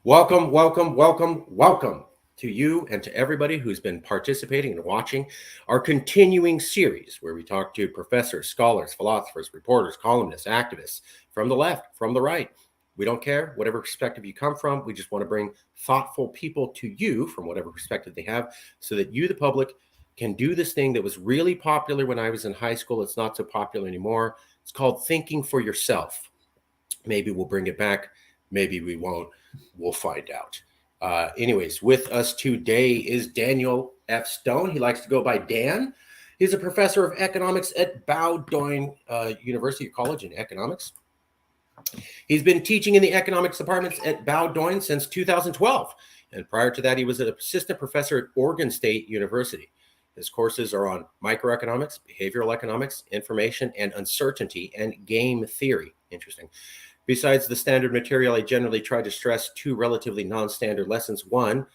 Welcome, welcome, welcome, welcome to you and to everybody who's been participating and watching our continuing series where we talk to professors, scholars, philosophers, reporters, columnists, activists from the left, from the right. We don't care whatever perspective you come from. We just want to bring thoughtful people to you from whatever perspective they have so that you, the public, can do this thing that was really popular when I was in high school. It's not so popular anymore. It's called thinking for yourself. Maybe we'll bring it back. Maybe we won't. We'll find out. Anyways, with us today is Daniel F. Stone. He likes to go by Dan. He's a professor of economics at Bowdoin University College in Economics. He's been teaching in the economics departments at Bowdoin since 2012. And prior to that, he was an assistant professor at Oregon State University. His courses are on microeconomics, behavioral economics, information and uncertainty, and game theory. Interesting. Besides the standard material, I generally try to stress two relatively non-standard lessons. One,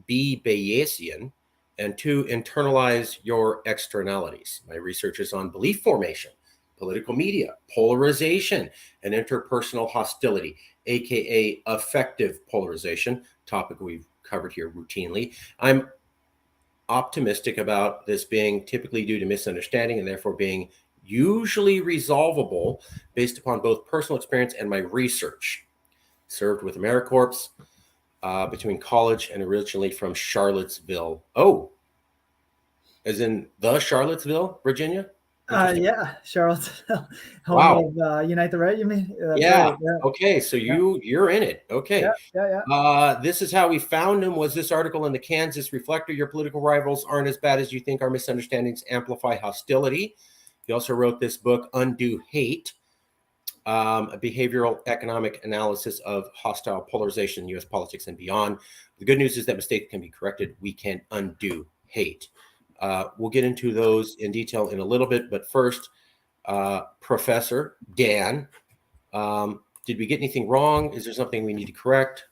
be Bayesian, and two, internalize your externalities. My research is on belief formation, political media, polarization, and interpersonal hostility, aka affective polarization, topic we've covered here routinely. I'm optimistic about this being typically due to misunderstanding and therefore being usually resolvable based upon both personal experience and my research. Served with AmeriCorps between college and originally from Charlottesville. Oh, as in the Charlottesville, Virginia? Yeah, Charlottesville, home Wow. of Unite the Right, you mean? Yeah. Right, yeah. Okay. So you're in it. Okay. Yeah. This is how we found him. Was this article in the Kansas Reflector? Your political rivals aren't as bad as you think. Our misunderstandings amplify hostility. He also wrote this book, Undo Hate, a behavioral economic analysis of hostile polarization in U.S. politics and beyond. The good news is that mistakes can be corrected. We can undo hate. We'll get into those in detail in a little bit. But first, Professor Dan, did we get anything wrong? Is there something we need to correct?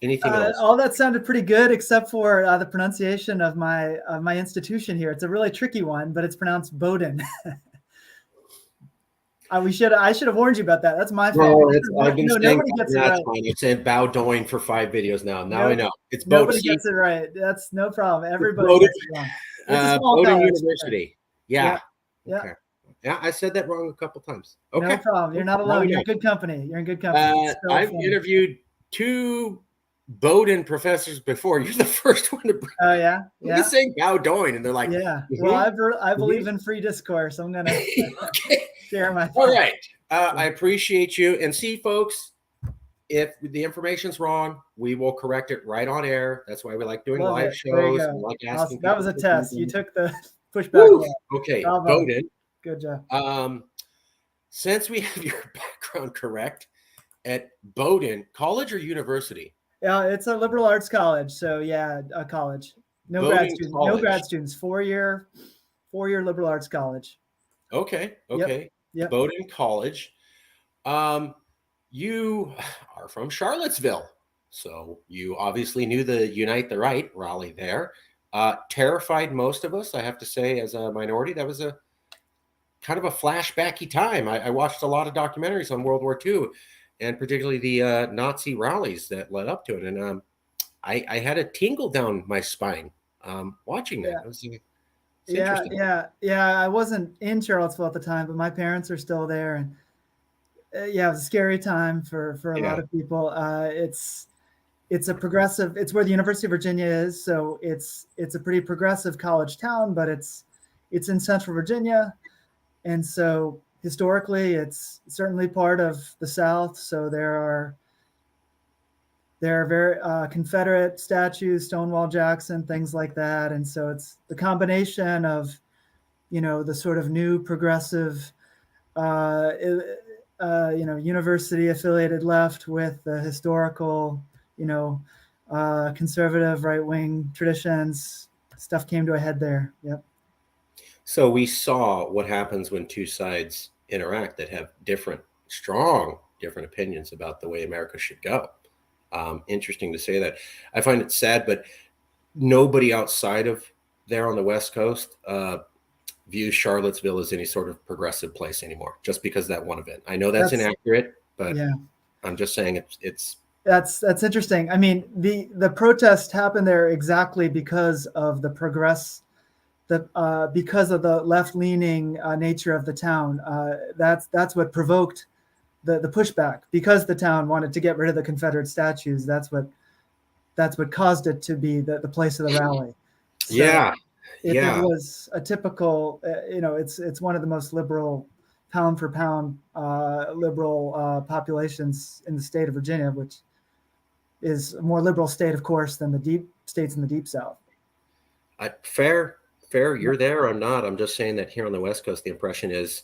Anything else? All that sounded pretty good, except for the pronunciation of my institution here. It's a really tricky one, but it's pronounced Bowdoin. I should have warned you about that. That's my fault. I've been saying that's right. Fine. I've said Bowdoin for 5 videos now. Now I know. It's Bowdoin. Nobody gets it right. That's no problem. Everybody gets it wrong. It's a small Bowdoin college. University. Yeah. Okay. Yeah, I said that wrong a couple times. Okay. No problem. You're not alone. You're in good company. You're in good company. I've interviewed 2 Bowdoin professors before. You're the first one to bring. Oh yeah. Yeah. You're saying Bowdoin, and they're like, yeah. Well, I believe in free discourse. I'm gonna share my thoughts. All right. I appreciate you. And see, folks, if the information's wrong, we will correct it right on air. That's why we like doing live shows. We like asking. That was a test. You took the pushback. Okay, Bowdoin. Good job. Since we have your background correct, at Bowdoin, college or university? Yeah, it's a liberal arts college. So yeah, a college. No Bowdoin grad students. College. No grad students. 4-year liberal arts college. Okay. Yep. Bowdoin College. You are from Charlottesville, so you obviously knew the Unite the Right rally there. Terrified most of us, I have to say, as a minority. That was a kind of a flashbacky time. I watched a lot of documentaries on World War II, and particularly the Nazi rallies that led up to it. And I had a tingle down my spine watching that. Yeah. Yeah. I wasn't in Charlottesville at the time, but my parents are still there, and yeah, it was a scary time for a lot of people. It's a progressive. It's where the University of Virginia is, so it's a pretty progressive college town, but it's in Central Virginia, and so historically, it's certainly part of the South. So there are very Confederate statues, Stonewall Jackson, things like that. And so it's the combination of, the sort of new progressive, university affiliated left with the historical, conservative right-wing traditions. Stuff came to a head there. Yep. So we saw what happens when two sides interact that have strong different opinions about the way America should go. Interesting to say that. I find it sad, but nobody outside of there on the West Coast views Charlottesville as any sort of progressive place anymore, just because of that one event. I know that's inaccurate, but I'm just saying it's That's interesting. I mean, the protest happened there exactly because of the because of the left-leaning nature of the town. That's what provoked the pushback, because the town wanted to get rid of the Confederate statues. That's what caused it to be the place of the rally. So Yeah, it yeah. was a typical, it's one of the most liberal, pound for pound, liberal populations in the state of Virginia, which is a more liberal state, of course, than the deep states in the Deep South. Fair. You're there. I'm not. I'm just saying that here on the West Coast, the impression is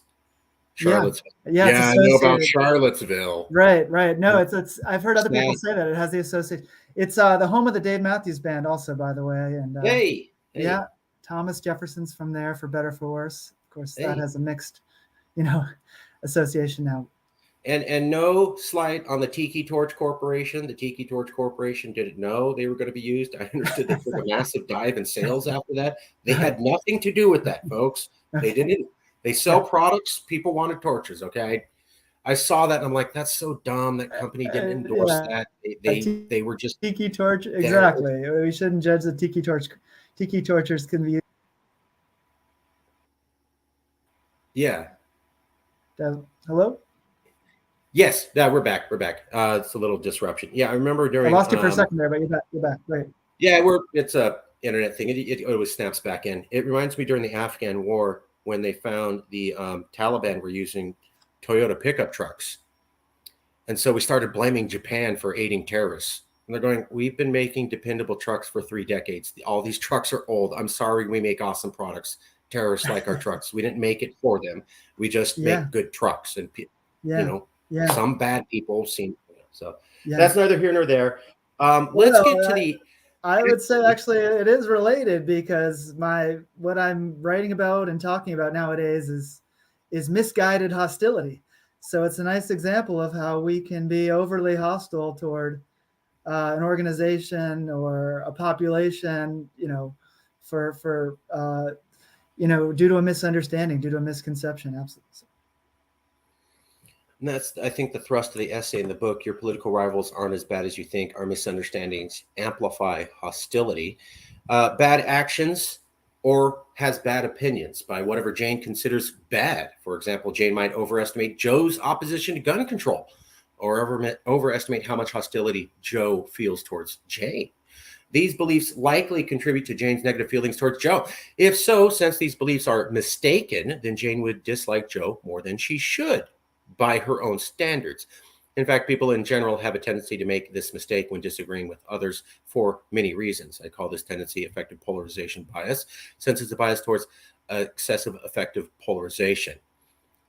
Charlottesville. Yeah, it's Yeah, I know about associated. Charlottesville. Right. No, Yeah. it's. I've heard other people say that it has the association. It's the home of the Dave Matthews Band, also, by the way. And Hey. yeah, Thomas Jefferson's from there, for better for worse. Of course, that Hey. has a mixed, association now. And no slight on the Tiki Torch Corporation. The Tiki Torch Corporation didn't know they were going to be used. I understood they took a massive dive in sales after that. They had nothing to do with that, folks. They didn't. They sell products. People wanted torches. Okay. I saw that and I'm like, that's so dumb. That company didn't endorse that. They were just Tiki Torch. there. Exactly. We shouldn't judge the Tiki Torch. Tiki Torchers can be. Yeah. Hello? Yes. Yeah, we're back. It's a little disruption. Yeah, I remember during. I lost you for a second there, but you're back. You're back. Right. Yeah, it's a internet thing. It always snaps back in. It reminds me during the Afghan war when they found the Taliban were using Toyota pickup trucks. And so we started blaming Japan for aiding terrorists. And they're going, we've been making dependable trucks for 3 decades. All these trucks are old. I'm sorry, we make awesome products. Terrorists like our trucks. We didn't make it for them. We just make good trucks. And, some bad people seem, so that's neither here nor there. Let's get to the. I would say actually it is related, because what I'm writing about and talking about nowadays is misguided hostility. So it's a nice example of how we can be overly hostile toward an organization or a population, for due to a misunderstanding, due to a misconception. Absolutely. And that's, I think, the thrust of the essay in the book. Your political rivals aren't as bad as you think. Our misunderstandings amplify hostility. Bad actions or has bad opinions by whatever Jane considers bad. For example, Jane might overestimate Joe's opposition to gun control or overestimate how much hostility Joe feels towards Jane. These beliefs likely contribute to Jane's negative feelings towards Joe. If so, since these beliefs are mistaken, then Jane would dislike Joe more than she should by her own standards. In fact, people in general have a tendency to make this mistake when disagreeing with others for many reasons. I call this tendency affective polarization bias, since it's a bias towards excessive affective polarization.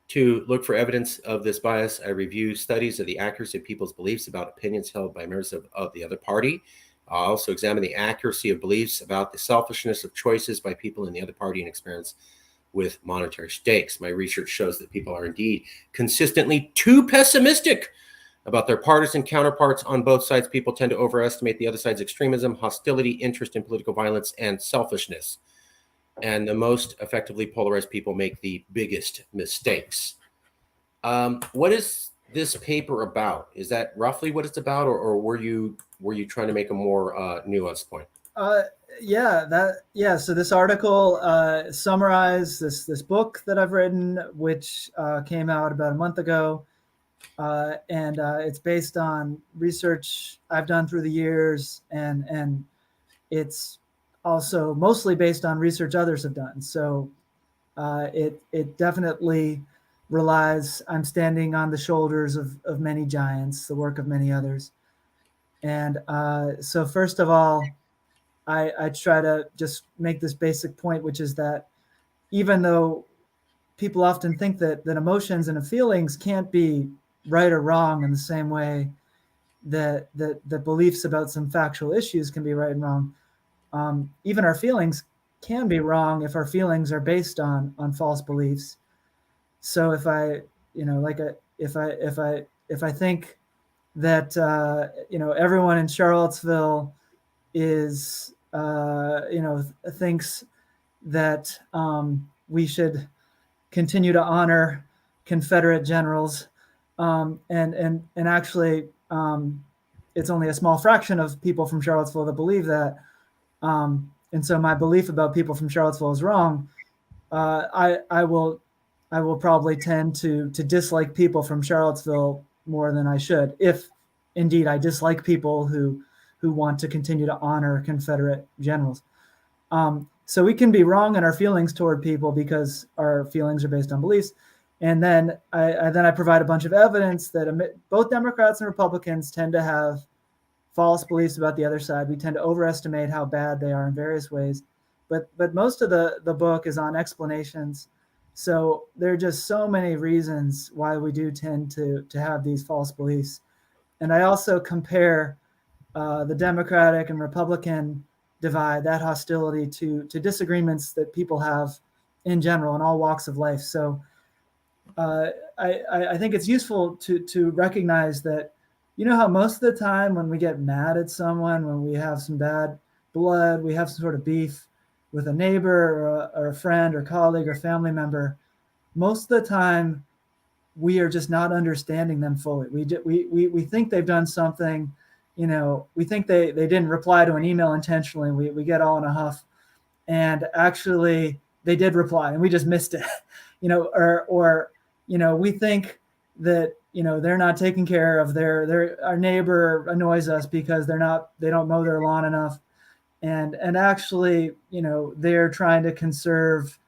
To look for evidence of this bias, I review studies of the accuracy of people's beliefs about opinions held by members of the other party. I also examine the accuracy of beliefs about the selfishness of choices by people in the other party and experience with monetary stakes. My research shows that people are indeed consistently too pessimistic about their partisan counterparts on both sides. People tend to overestimate the other side's extremism, hostility, interest in political violence, and selfishness. And the most effectively polarized people make the biggest mistakes. What is this paper about? Is that roughly what it's about, or were you trying to make a more nuanced point? So this article summarized this book that I've written, which came out about a month ago, and it's based on research I've done through the years, and it's also mostly based on research others have done. So it definitely relies. I'm standing on the shoulders of many giants, the work of many others, and so first of all, I try to just make this basic point, which is that even though people often think that emotions and feelings can't be right or wrong in the same way that beliefs about some factual issues can be right and wrong, even our feelings can be wrong if our feelings are based on false beliefs. So if I think that everyone in Charlottesville is thinks that we should continue to honor Confederate generals, and actually it's only a small fraction of people from Charlottesville that believe that. And so my belief about people from Charlottesville is wrong. I will probably tend to dislike people from Charlottesville more than I should, if indeed I dislike people who want to continue to honor Confederate generals. So we can be wrong in our feelings toward people because our feelings are based on beliefs. And then I provide a bunch of evidence that both Democrats and Republicans tend to have false beliefs about the other side. We tend to overestimate how bad they are in various ways. But most of the book is on explanations. So there are just so many reasons why we do tend to have these false beliefs. And I also compare the Democratic and Republican divide, that hostility to disagreements that people have in general in all walks of life. So I think it's useful to recognize that, you know how most of the time when we get mad at someone, when we have some bad blood, we have some sort of beef with a neighbor or a friend or colleague or family member, most of the time we are just not understanding them fully. We think they've done something, you know, we think they didn't reply to an email intentionally. We get all in a huff, and actually they did reply and we just missed it, you know, or you know, we think that, you know, they're not taking care of our neighbor annoys us because they don't mow their lawn enough, and actually, you know, they're trying to conserve,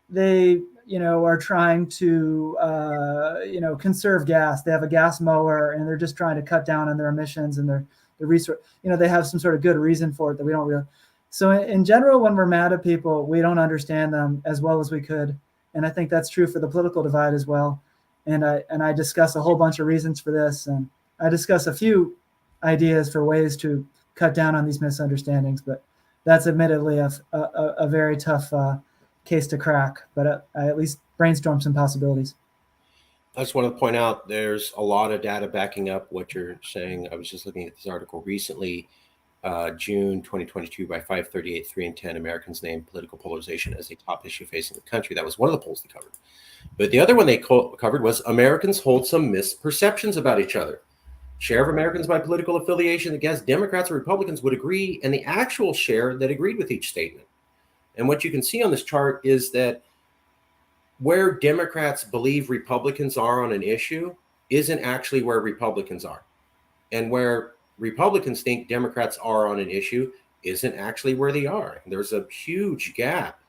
they, you know, are trying to you know, conserve gas. They have a gas mower and they're just trying to cut down on their emissions and their resource, you know, they have some sort of good reason for it that we don't really. So in general, when we're mad at people, we don't understand them as well as we could. And I think that's true for the political divide as well. And I discuss a whole bunch of reasons for this, and I discuss a few ideas for ways to cut down on these misunderstandings. But that's admittedly a very tough case to crack. But I at least brainstorm some possibilities. I just want to point out there's a lot of data backing up what you're saying. I was just looking at this article recently, June 2022, by 538, 3 in 10 Americans named political polarization as a top issue facing the country. That was one of the polls they covered. But the other one they covered was Americans hold some misperceptions about each other. Share of Americans by political affiliation that guessed Democrats or Republicans would agree, and the actual share that agreed with each statement. And what you can see on this chart is that where Democrats believe Republicans are on an issue isn't actually where Republicans are. And where Republicans think Democrats are on an issue isn't actually where they are. There's a huge gap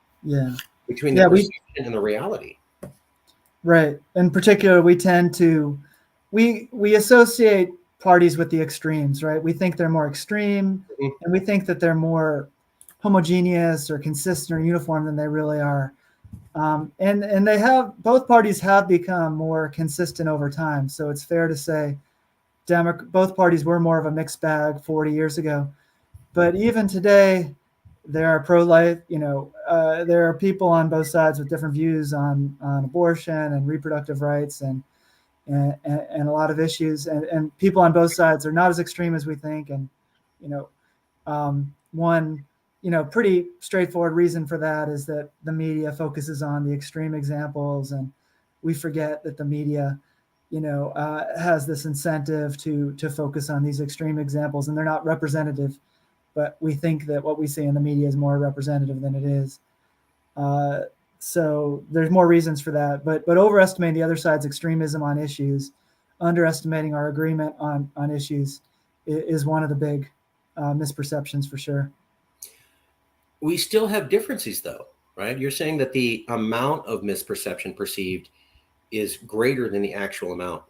between the perception and the reality. Right. In particular, we tend to, we associate parties with the extremes, right? We think they're more extreme, and we think that they're more homogeneous or consistent or uniform than they really are. And they have, both parties have become more consistent over time. So it's fair to say both parties were more of a mixed bag 40 years ago. But even today, there are pro-life, you know, there are people on both sides with different views on abortion and reproductive rights and a lot of issues. And people on both sides are not as extreme as we think. And, you know, one, you know, pretty straightforward reason for that is that the media focuses on the extreme examples, and we forget that the media, you know, has this incentive to focus on these extreme examples, and they're not representative. But we think that what we see in the media is more representative than it is. So there's more reasons for that. But overestimating the other side's extremism on issues, underestimating our agreement on issues, is one of the big misperceptions for sure. We still have differences, though, right? You're saying that the amount of misperception perceived is greater than the actual amount,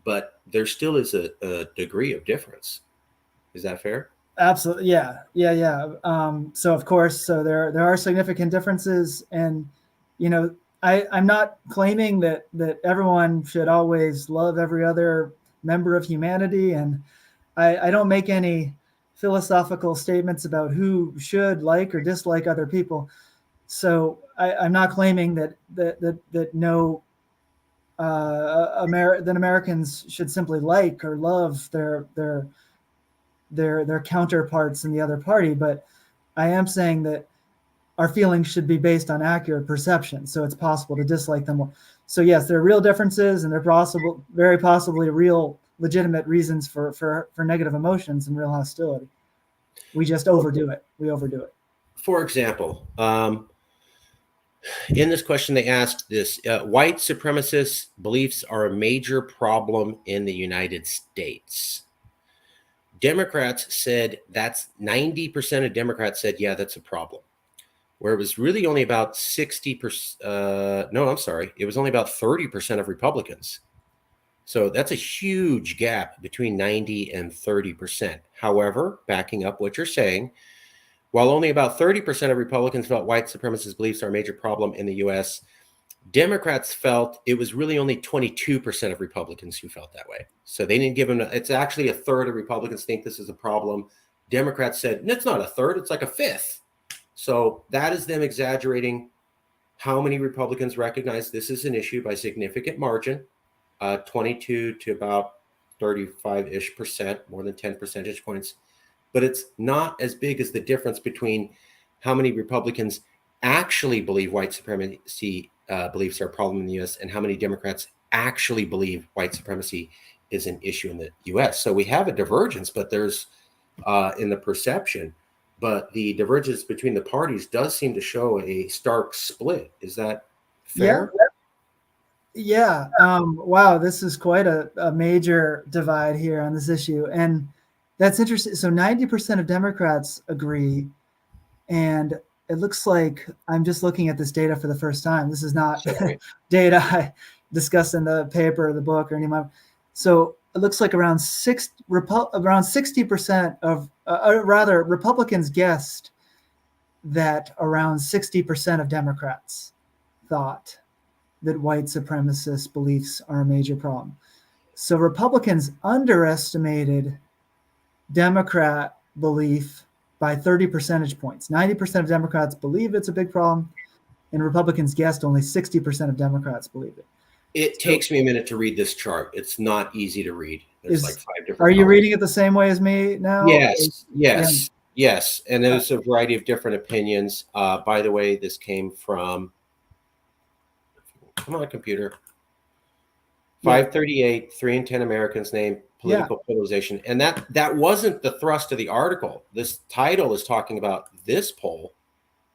but there still is a degree of difference. Is that fair? Absolutely. Yeah. So of course, so there are significant differences, and, you know, I'm not claiming that everyone should always love every other member of humanity. And I don't make any philosophical statements about who should like or dislike other people. So I'm not claiming that no that Americans should simply like or love their counterparts in the other party, but I am saying that our feelings should be based on accurate perception. So it's possible to dislike them more. So yes, there are real differences, and they're very possibly real legitimate reasons for negative emotions and real hostility. We just overdo it. We overdo it. For example, in this question, they asked this, white supremacist beliefs are a major problem in the United States. Democrats said 90% of Democrats said, yeah, that's a problem. Where it was really only about 60%, no, I'm sorry, it was only about 30% of Republicans. So that's a huge gap between 90 and 30%. However, backing up what you're saying, while only about 30% of Republicans felt white supremacist beliefs are a major problem in the US, Democrats felt it was really only 22% of Republicans who felt that way. So they didn't give them, it's actually a third of Republicans think this is a problem. Democrats said, it's not a third, it's like a fifth. So that is them exaggerating how many Republicans recognize this is an issue by significant margin, 22 to about 35-ish percent, more than 10 percentage points. But it's not as big as the difference between how many Republicans actually believe white supremacy beliefs are a problem in the US and how many Democrats actually believe white supremacy is an issue in the US. So we have a divergence, but there's in the perception, but the divergence between the parties does seem to show a stark split. Is that fair? Yeah. Wow, this is quite a major divide here on this issue. And that's interesting. So 90% of Democrats agree. And it looks like I'm just looking at this data for the first time. This is not data I discussed in the paper or the book or any of my. So it looks like around 60% of, rather, Republicans guessed that around 60% of Democrats thought that white supremacist beliefs are a major problem. So Republicans underestimated Democrat belief by 30 percentage points. 90% of Democrats believe it's a big problem, and Republicans guessed only 60% of Democrats believe it. It takes me a minute to read this chart. It's not easy to read. There's like 5 different Are you colors. reading it the same way as me now? Yes. And there's a variety of different opinions. By the way, this came from, come on, computer. 538, 3 in 10 Americans name political polarization. And that wasn't the thrust of the article. This title is talking about this poll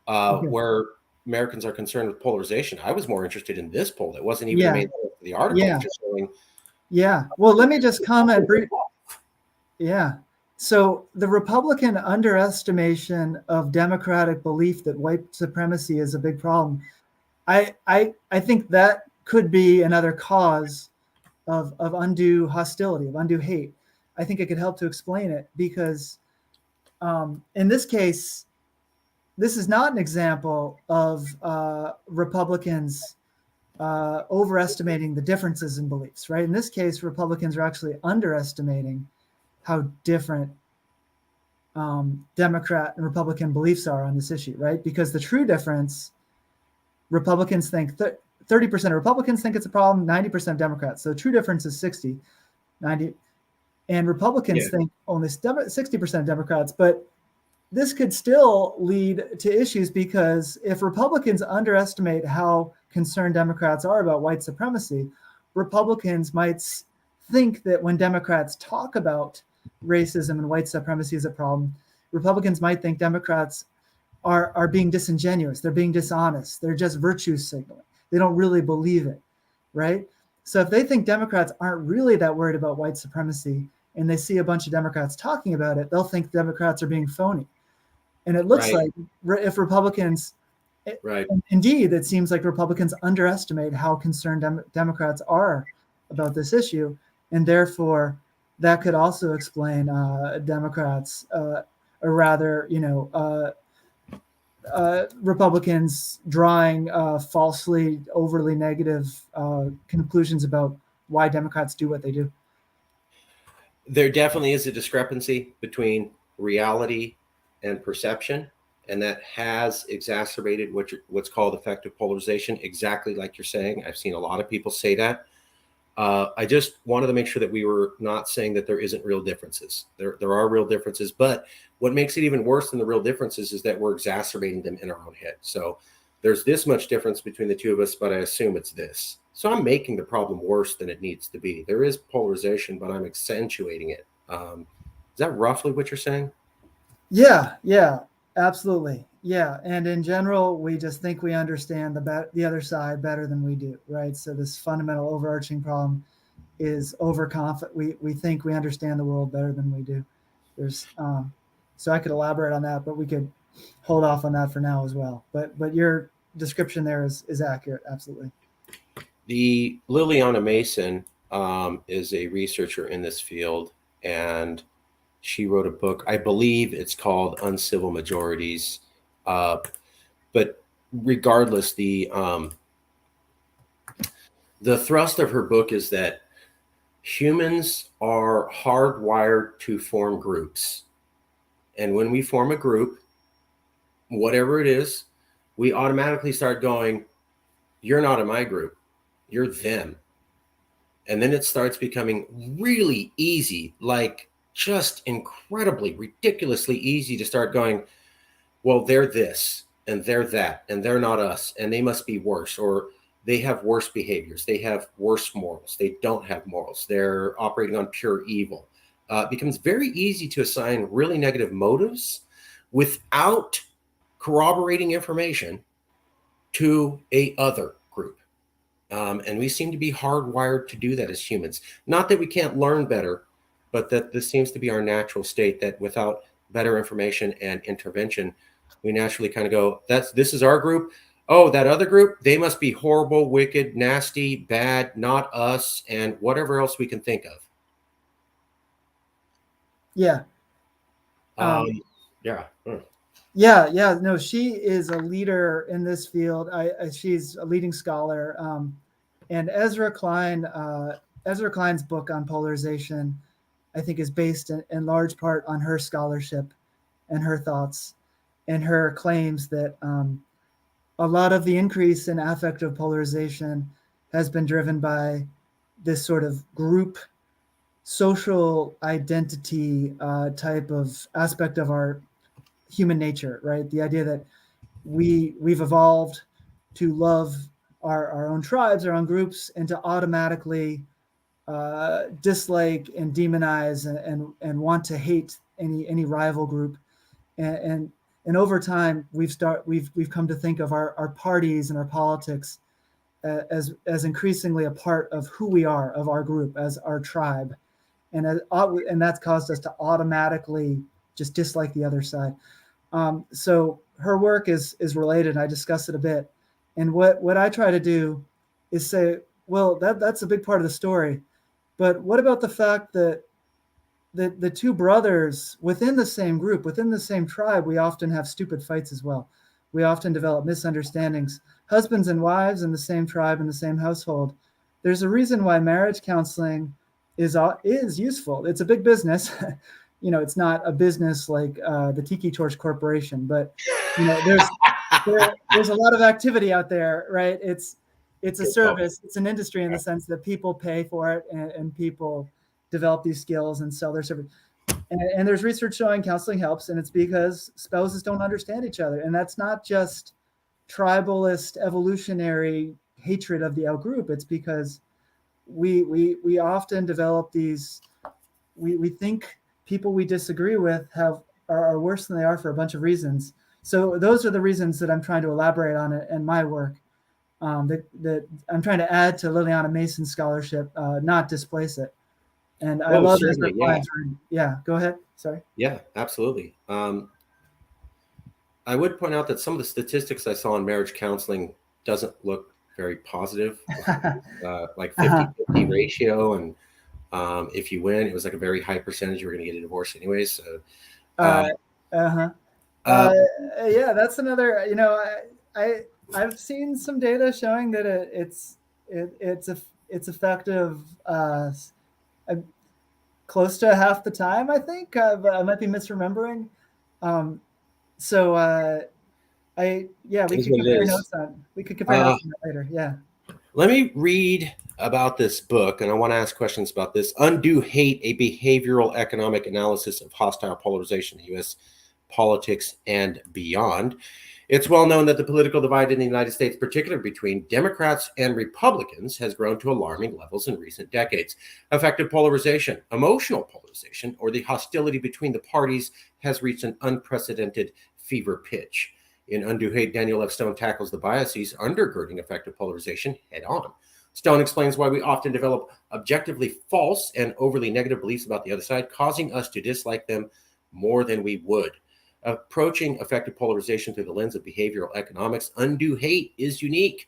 where Americans are concerned with polarization. I was more interested in this poll. That wasn't even the main point of the article. Just showing, well, let me just comment briefly. So the Republican underestimation of Democratic belief that white supremacy is a big problem, I think that could be another cause of undue hostility, of undue hate. I think it could help to explain it because in this case, this is not an example of Republicans overestimating the differences in beliefs, right? In this case, Republicans are actually underestimating how different Democrat and Republican beliefs are on this issue, right? Because the true difference, Republicans think 30% of Republicans think it's a problem, 90% of Democrats. So the true difference is 60, 90. And Republicans think only 60% of Democrats. But this could still lead to issues because if Republicans underestimate how concerned Democrats are about white supremacy, Republicans might think that when Democrats talk about racism and white supremacy as a problem, Republicans might think Democrats are being disingenuous. They're being dishonest. They're just virtue signaling. They don't really believe it, right? So if they think Democrats aren't really that worried about white supremacy and they see a bunch of Democrats talking about it, they'll think Democrats are being phony. And it looks like if Republicans, indeed, it seems like Republicans underestimate how concerned Democrats are about this issue. And therefore, that could also explain Democrats, or rather, Republicans drawing falsely, overly negative conclusions about why Democrats do what they do. There definitely is a discrepancy between reality and perception, and that has exacerbated what's called effective polarization, exactly like you're saying. I've seen a lot of people say that. I just wanted to make sure that we were not saying that there isn't real differences. There are real differences, but what makes it even worse than the real differences is that we're exacerbating them in our own head. So there's this much difference between the two of us, but I assume it's this. So I'm making the problem worse than it needs to be. There is polarization, but I'm accentuating it. Is that roughly what you're saying? Yeah, absolutely. Yeah, and in general, we just think we understand the other side better than we do, right? So this fundamental overarching problem is overconfident. We think we understand the world better than we do. There's so I could elaborate on that, but we could hold off on that for now as well. But your description there is accurate, absolutely. The Liliana Mason is a researcher in this field, and she wrote a book. I believe it's called Uncivil Majorities. But regardless, the thrust of her book is that humans are hardwired to form groups. And when we form a group, whatever it is, we automatically start going, you're not in my group, you're them. And then it starts becoming really easy, like just incredibly, ridiculously easy to start going, well, they're this and they're that, and they're not us, and they must be worse, or they have worse behaviors, they have worse morals, they don't have morals, they're operating on pure evil. It becomes very easy to assign really negative motives without corroborating information to a other group. And we seem to be hardwired to do that as humans. Not that we can't learn better, but that this seems to be our natural state, that without better information and intervention, we naturally kind of go, this is our group. Oh, that other group, they must be horrible, wicked, nasty, bad, not us, and whatever else we can think of. Yeah. Yeah. Yeah. No, she is a leader in this field. She's a leading scholar. And Ezra Klein's book on polarization, I think, is based in large part on her scholarship and her thoughts and her claims that a lot of the increase in affective polarization has been driven by this sort of group social identity type of aspect of our human nature, right? The idea that we've evolved to love our own tribes, our own groups, and to automatically dislike and demonize and want to hate any rival group, and over time we've come to think of our parties and our politics as increasingly a part of who we are, of our group, as our tribe, and that's caused us to automatically just dislike the other side. So her work is related, and I discuss it a bit. And what I try to do is say, well, that's a big part of the story, but what about the fact that the two brothers within the same group, within the same tribe, we often have stupid fights as well. We often develop misunderstandings. Husbands and wives in the same tribe, in the same household. There's a reason why marriage counseling is useful. It's a big business. It's not a business like the Tiki Torch Corporation, but there's a lot of activity out there, right? It's a service. It's an industry in the sense that people pay for it, and people develop these skills and sell their service. And there's research showing counseling helps, and it's because spouses don't understand each other, and that's not just tribalist evolutionary hatred of the outgroup. It's because we often develop these. We think people we disagree with are worse than they are for a bunch of reasons. So those are the reasons that I'm trying to elaborate on it in my work. That I'm trying to add to Liliana Mason's scholarship, not displace it. And I love Ezra Klein's writing. Yeah, go ahead. Sorry. Yeah, absolutely. I would point out that some of the statistics I saw in marriage counseling doesn't look very positive, like 50-50 ratio, and if you win, it was like a very high percentage you're going to get a divorce anyways. So, yeah, that's another. I've seen some data showing that it's effective close to half the time. I think I might be misremembering. We could compare notes on that later. Yeah. Let me read about this book, and I want to ask questions about this. Undue Hate, a Behavioral Economic Analysis of Hostile Polarization in the U.S. politics, and beyond. It's well known that the political divide in the United States, particularly between Democrats and Republicans, has grown to alarming levels in recent decades. Affective polarization, emotional polarization, or the hostility between the parties has reached an unprecedented fever pitch. In Undue Hate, Daniel F. Stone tackles the biases undergirding affective polarization head on. Stone explains why we often develop objectively false and overly negative beliefs about the other side, causing us to dislike them more than we would. Approaching affective polarization through the lens of behavioral economics, Undue Hate is unique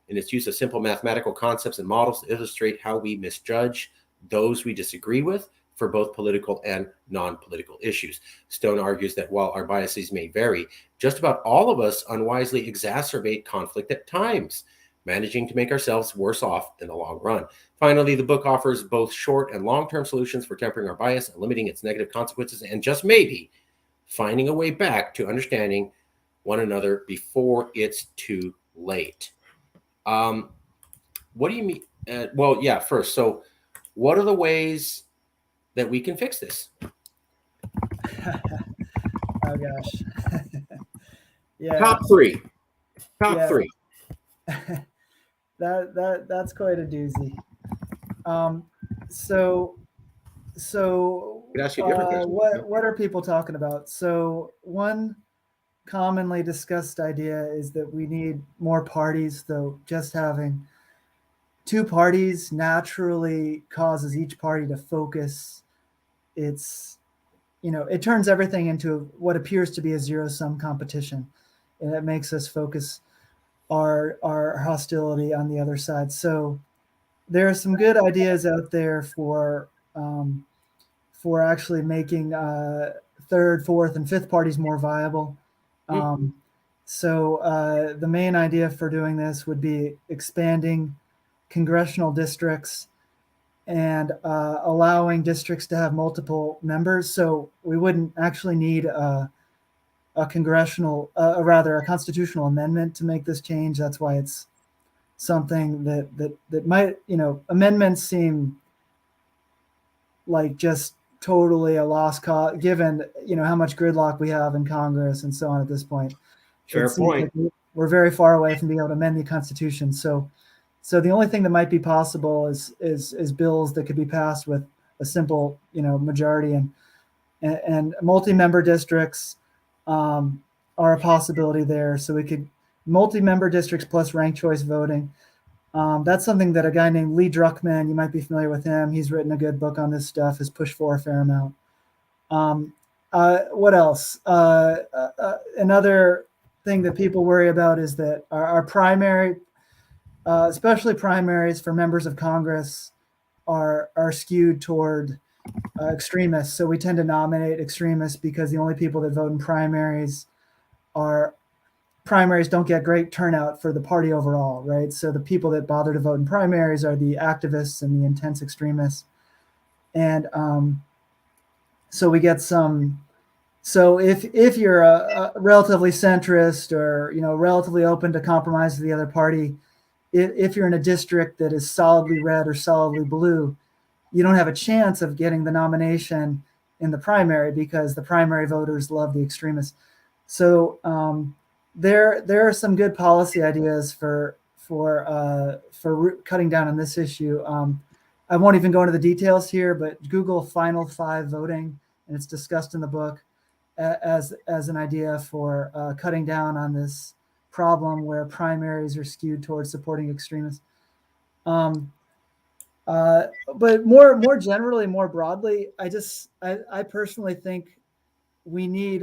in its use of simple mathematical concepts and models to illustrate how we misjudge those we disagree with for both political and non-political issues. Stone argues that while our biases may vary, just about all of us unwisely exacerbate conflict at times, managing to make ourselves worse off in the long run. Finally, the book offers both short and long-term solutions for tempering our bias and limiting its negative consequences, and just maybe finding a way back to understanding one another before it's too late. What do you mean? Well, yeah, first, so what are the ways that we can fix this? Oh gosh. Yeah. Top three. That's quite a doozy. So what are people talking about? So one commonly discussed idea is that we need more parties, though just having two parties naturally causes each party to focus. It turns everything into what appears to be a zero-sum competition, and it makes us focus our hostility on the other side. So there are some good ideas out there for actually making third, fourth, and fifth parties more viable. So the main idea for doing this would be expanding congressional districts and allowing districts to have multiple members. So we wouldn't actually need a constitutional amendment to make this change. That's why it's something that might, amendments seem like just totally a lost cause, given, how much gridlock we have in Congress and so on at this point. Fair point. Like we're very far away from being able to amend the Constitution. So the only thing that might be possible is bills that could be passed with a simple, majority, and multi-member districts are a possibility there. So we could multi-member districts plus ranked choice voting. That's something that a guy named Lee Druckmann, you might be familiar with him. He's written a good book on this stuff, has pushed for a fair amount. What else? Another thing that people worry about is that our primary, especially primaries for members of Congress, are skewed toward extremists. So we tend to nominate extremists because the only people that vote in primaries don't get great turnout for the party overall, right? So the people that bother to vote in primaries are the activists and the intense extremists. And so we get some. So if you're a relatively centrist or relatively open to compromise with the other party, if you're in a district that is solidly red or solidly blue, you don't have a chance of getting the nomination in the primary because the primary voters love the extremists. So there are some good policy ideas for cutting down on this issue. I won't even go into the details here, but Google Final Five voting, and it's discussed in the book as an idea for cutting down on this problem where primaries are skewed towards supporting extremists. But more generally, more broadly, I personally think we need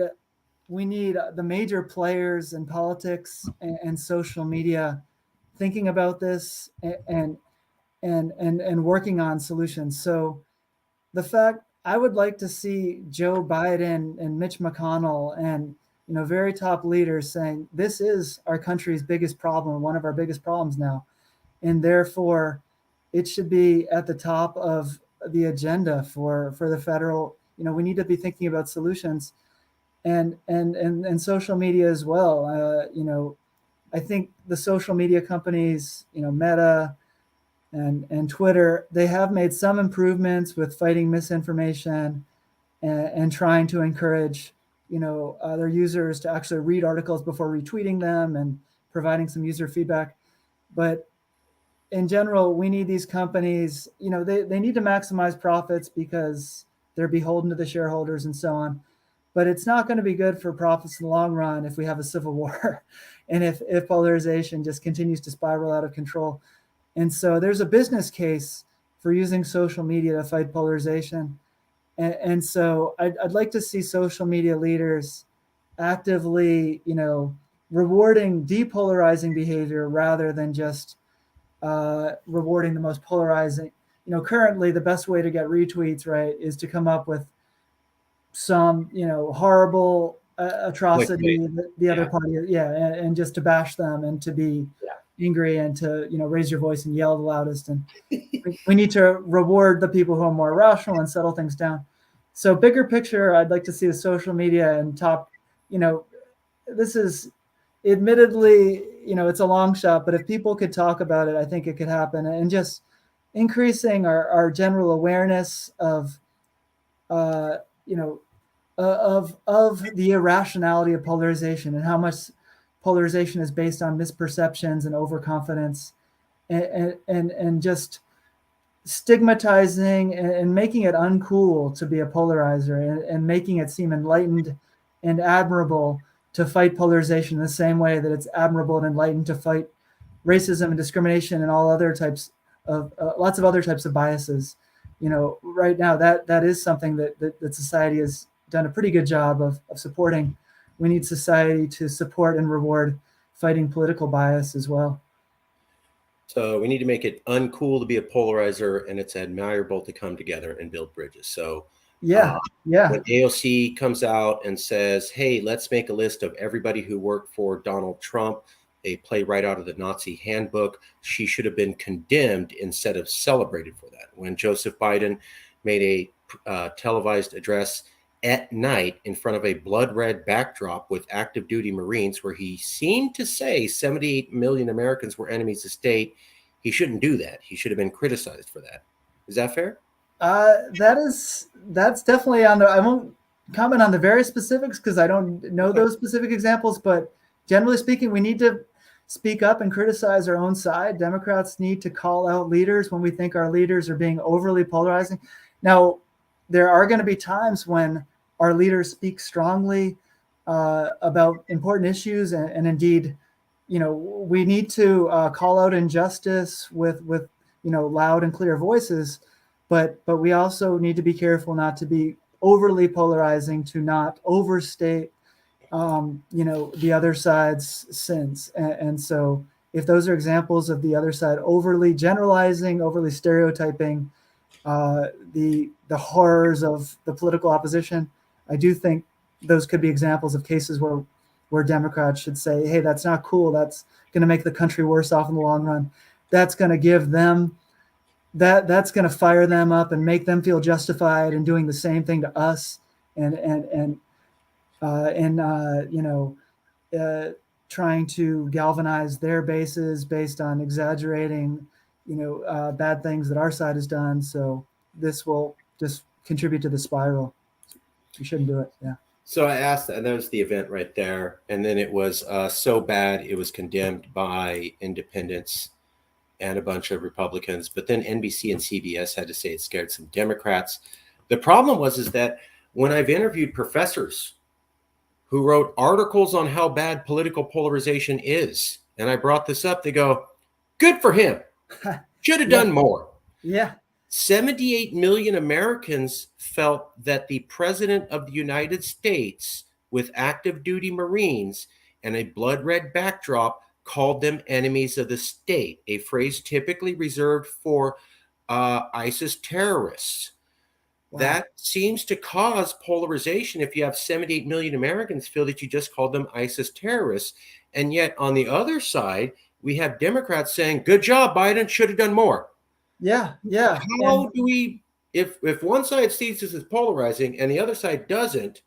the major players in politics and social media thinking about this and working on solutions. So the fact I would like to see Joe Biden and Mitch McConnell and very top leaders saying this is our country's biggest problem, one of our biggest problems now, and therefore it should be at the top of the agenda for the federal. We need to be thinking about solutions, and social media as well. I think the social media companies, Meta and Twitter, they have made some improvements with fighting misinformation and trying to encourage, their users to actually read articles before retweeting them and providing some user feedback. But in general, we need these companies, they need to maximize profits because they're beholden to the shareholders and so on. But it's not going to be good for profits in the long run if we have a civil war and if polarization just continues to spiral out of control. And so there's a business case for using social media to fight polarization. And so I'd like to see social media leaders actively, rewarding depolarizing behavior rather than just rewarding the most polarizing. Currently the best way to get retweets, right, is to come up with some, horrible atrocity the other party, and just to bash them and to be angry and to, raise your voice and yell the loudest. And we need to reward the people who are more rational and settle things down. So bigger picture, I'd like to see the social media and top, this is admittedly, it's a long shot, but if people could talk about it, I think it could happen. And just increasing our general awareness of, of the irrationality of polarization and how much polarization is based on misperceptions and overconfidence, and just stigmatizing and making it uncool to be a polarizer, and making it seem enlightened and admirable to fight polarization in the same way that it's admirable and enlightened to fight racism and discrimination and all other types of lots of other types of biases. Right now that is something that society has done a pretty good job of supporting. We need society to support and reward fighting political bias as well. So we need to make it uncool to be a polarizer, and it's admirable to come together and build bridges. So when AOC comes out and says, hey, let's make a list of everybody who worked for Donald Trump, a play right out of the Nazi handbook, she should have been condemned instead of celebrated for that. When Joseph Biden made a televised address at night in front of a blood red backdrop with active duty Marines, where he seemed to say 78 million Americans were enemies of state, he shouldn't do that. He should have been criticized for that. Is that fair? That's definitely on the, I won't comment on the very specifics because I don't know those specific examples, but generally speaking, we need to speak up and criticize our own side. Democrats need to call out leaders when we think our leaders are being overly polarizing. Now, there are going to be times when our leaders speak strongly about important issues, and indeed, we need to call out injustice with loud and clear voices, but we also need to be careful not to be overly polarizing, to not overstate the other side's sins. And so if those are examples of the other side overly generalizing, overly stereotyping the horrors of the political opposition, I do think those could be examples of cases where Democrats should say, hey, that's not cool. That's going to make the country worse off in the long run. That's going to give them, that's going to fire them up and make them feel justified in doing the same thing to us, and trying to galvanize their bases based on exaggerating, bad things that our side has done. So this will just contribute to the spiral. You shouldn't do it. Yeah. So I asked, and there was the event right there. And then it was so bad, it was condemned by independents and a bunch of Republicans. But then NBC and CBS had to say it scared some Democrats. The problem is that when I've interviewed professors who wrote articles on how bad political polarization is, and I brought this up, they go, good for him. Should have done more. Yeah. 78 million Americans felt that the president of the United States, with active duty Marines and a blood red backdrop, called them enemies of the state, a phrase typically reserved for ISIS terrorists. Wow. That seems to cause polarization if you have 78 million Americans feel that you just called them ISIS terrorists. And yet on the other side, we have Democrats saying, good job, Biden, should have done more. Yeah. How do we, if one side sees this as polarizing and the other side doesn't,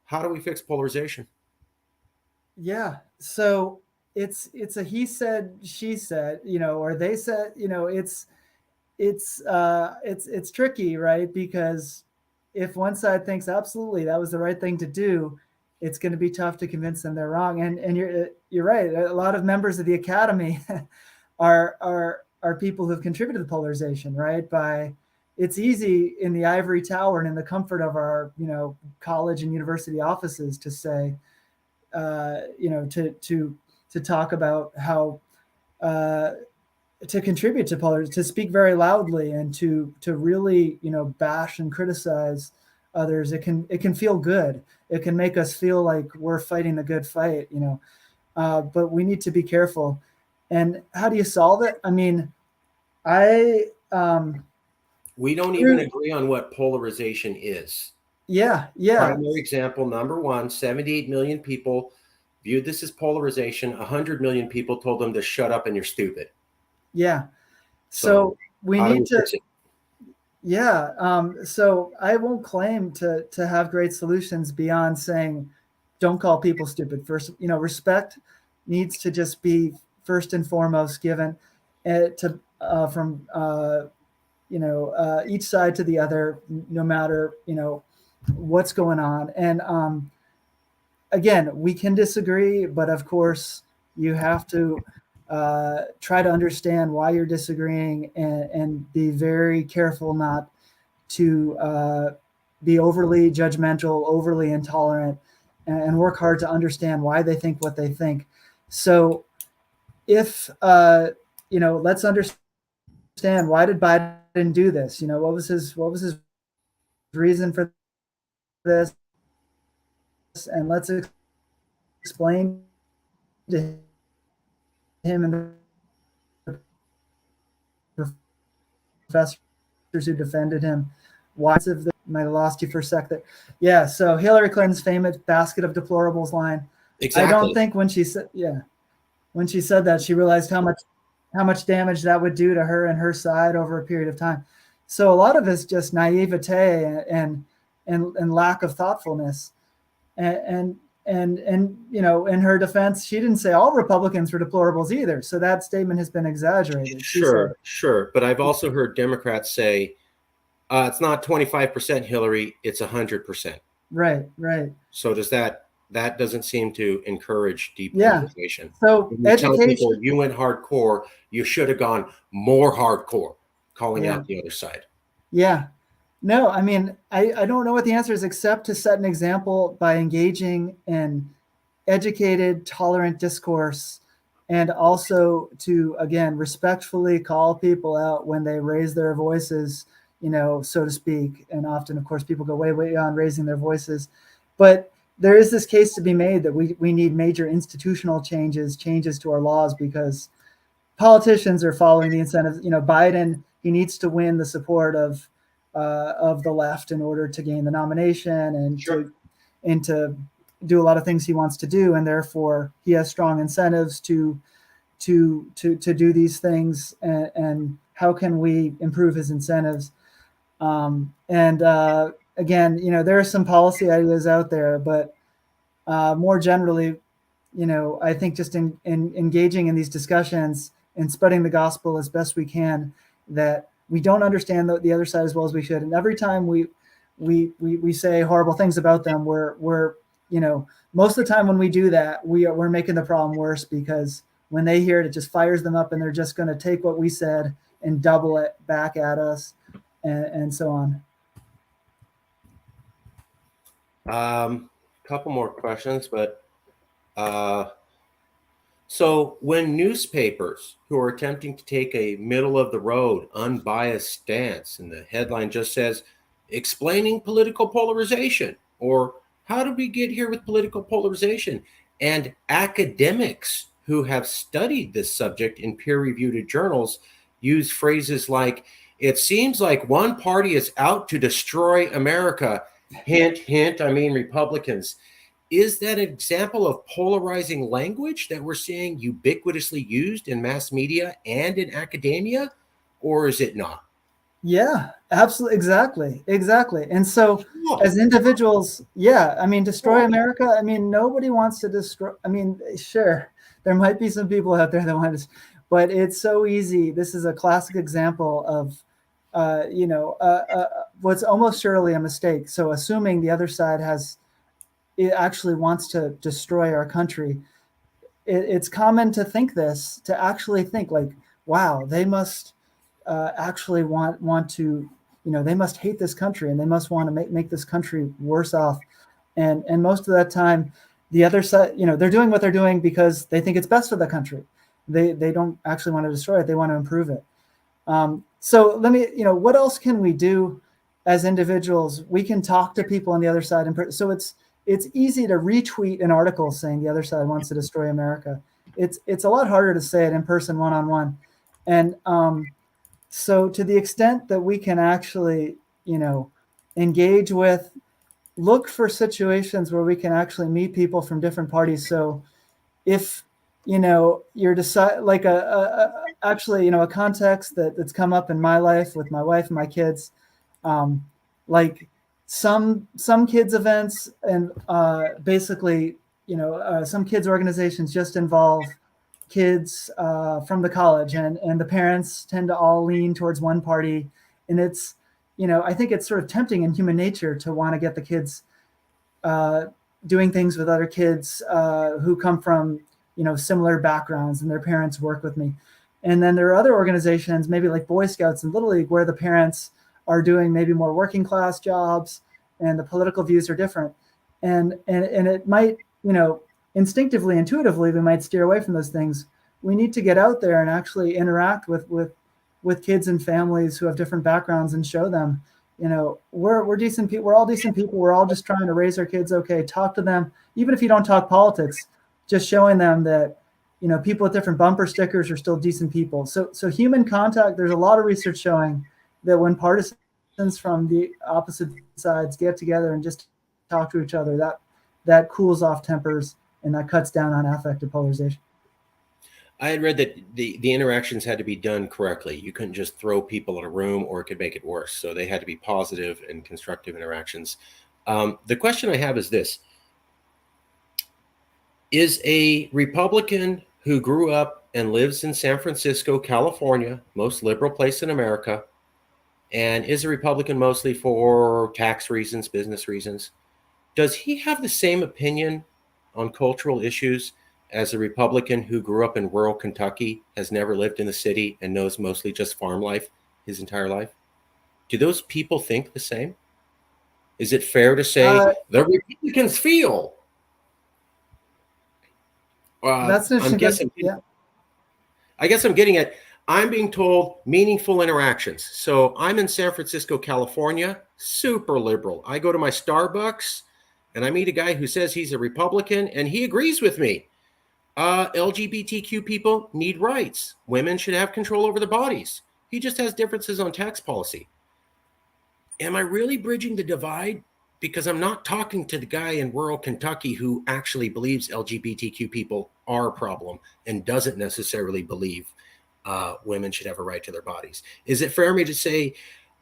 how do we fix polarization? Yeah. So it's a he said, she said, or they said, it's tricky, right? Because if one side thinks absolutely that was the right thing to do, it's going to be tough to convince them they're wrong. And you're right. A lot of members of the academy are people who've contributed to polarization, right? It's easy in the ivory tower and in the comfort of our, college and university offices to say, to talk about how, to contribute to polarization, to speak very loudly, and to really, bash and criticize others. It can feel good. It can make us feel like we're fighting the good fight, but we need to be careful. And how do you solve it? I mean, we don't even agree on what polarization is. Yeah. Primary example number one: 78 million people viewed this as polarization. 100 million people told them to shut up and you're stupid. Yeah. So we need to. Yeah. So I won't claim to have great solutions beyond saying, don't call people stupid. First, respect needs to just be first and foremost given from each side to the other, no matter what's going on. And again, we can disagree, but of course you have to try to understand why you're disagreeing, and be very careful not to be overly judgmental, overly intolerant, and work hard to understand why they think what they think. So if, let's understand, why did Biden do this? What was his reason for this? And let's explain to him and the professors who defended him why. Might have lost you for a sec there. Yeah. So Hillary Clinton's famous basket of deplorables line. Exactly. I don't think when she said that, she realized how much damage that would do to her and her side over a period of time. So a lot of it's just naivete and lack of thoughtfulness. And in her defense, she didn't say all Republicans were deplorables either. So that statement has been exaggerated. Sure. But I've also heard Democrats say, it's not 25% Hillary, it's 100%. Right. So that doesn't seem to encourage deep conversation. So education, people, you went hardcore, you should have gone more hardcore, calling out the other side. Yeah. No, I mean, I don't know what the answer is, except to set an example by engaging in educated, tolerant discourse, and also to, again, respectfully call people out when they raise their voices, so to speak. And often, of course, people go way beyond raising their voices. But there is this case to be made that we need major institutional changes to our laws, because politicians are following the incentives. Biden, he needs to win the support of the left in order to gain the nomination and to do a lot of things he wants to do, and therefore he has strong incentives to do these things. And how can we improve his incentives? Again, there are some policy ideas out there, but more generally, I think just in engaging in these discussions and spreading the gospel as best we can, that we don't understand the other side as well as we should. And every time we say horrible things about them, we're most of the time when we do that, we're making the problem worse, because when they hear it, it just fires them up, and they're just going to take what we said and double it back at us, and so on. Couple more questions, but so when newspapers who are attempting to take a middle of the road, unbiased stance, and the headline just says explaining political polarization, or how did we get here with political polarization, and academics who have studied this subject in peer-reviewed journals use phrases like, it seems like one party is out to destroy America, hint, hint, I mean Republicans. Is that an example of polarizing language that we're seeing ubiquitously used in mass media and in academia, or is it not? Yeah, absolutely. Exactly. And so as individuals, destroy America. I mean, nobody wants to destroy. I mean, sure, there might be some people out there that want to, but it's so easy. This is a classic example of, what's almost surely a mistake. So assuming the other side has it actually wants to destroy our country. It's common to think this, to actually think like, wow, they must actually want to, they must hate this country and they must want to make this country worse off. And most of that time, the other side, they're doing what they're doing because they think it's best for the country. They don't actually want to destroy it. They want to improve it. So let me, what else can we do as individuals? We can talk to people on the other side. So it's easy to retweet an article saying the other side wants to destroy America. It's a lot harder to say it in person, one-on-one. And so to the extent that we can actually, engage with, look for situations where we can actually meet people from different parties. So if, you're like actually, a context that's come up in my life with my wife and my kids, like some kids events and basically, some kids organizations just involve kids from the college, and the parents tend to all lean towards one party. And it's, I think it's sort of tempting in human nature to want to get the kids doing things with other kids who come from, similar backgrounds, and their parents work with me. And then there are other organizations, maybe like Boy Scouts and Little League, where the parents are doing maybe more working class jobs and the political views are different. And it might, instinctively, intuitively, we might steer away from those things. We need to get out there and actually interact with kids and families who have different backgrounds and show them, we're decent people. We're all decent people. We're all just trying to raise our kids. Okay. Talk to them. Even if you don't talk politics, just showing them that, people with different bumper stickers are still decent people. So human contact, there's a lot of research showing that when partisans from the opposite sides get together and just talk to each other, that cools off tempers and that cuts down on affective polarization. I had read that the interactions had to be done correctly. You couldn't just throw people in a room or it could make it worse. So they had to be positive and constructive interactions. The question I have is this. Is a Republican who grew up and lives in San Francisco, California, most liberal place in America, and is a Republican mostly for tax reasons, business reasons, does he have the same opinion on cultural issues as a Republican who grew up in rural Kentucky, has never lived in the city, and knows mostly just farm life his entire life? Do those people think the same? Is it fair to say the Republicans feel? That's an interesting question. Yeah. I guess I'm getting at, I'm being told meaningful interactions. So I'm in San Francisco, California, super liberal. I go to my Starbucks and I meet a guy who says he's a Republican and he agrees with me. LGBTQ people need rights. Women should have control over their bodies. He just has differences on tax policy. Am I really bridging the divide? Because I'm not talking to the guy in rural Kentucky who actually believes LGBTQ people are a problem and doesn't necessarily believe women should have a right to their bodies. Is it fair for me to say,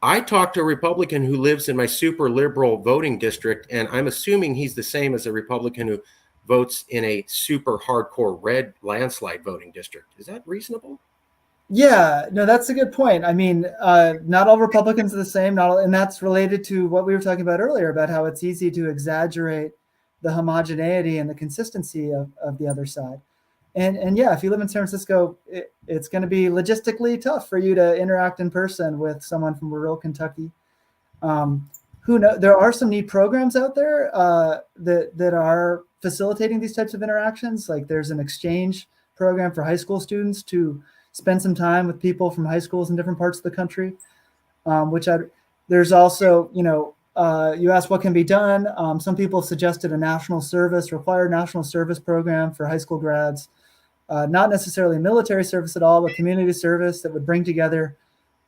I talked to a Republican who lives in my super liberal voting district, and I'm assuming he's the same as a Republican who votes in a super hardcore red landslide voting district. Is that reasonable? Yeah, no, that's a good point. I mean, not all Republicans are the same, and that's related to what we were talking about earlier about how it's easy to exaggerate the homogeneity and the consistency of the other side. And yeah, if you live in San Francisco, it's going to be logistically tough for you to interact in person with someone from rural Kentucky. Who knows? There are some neat programs out there that are facilitating these types of interactions. Like there's an exchange program for high school students to spend some time with people from high schools in different parts of the country, there's also, you asked what can be done. Some people suggested a required national service program for high school grads, not necessarily military service at all, but community service that would bring together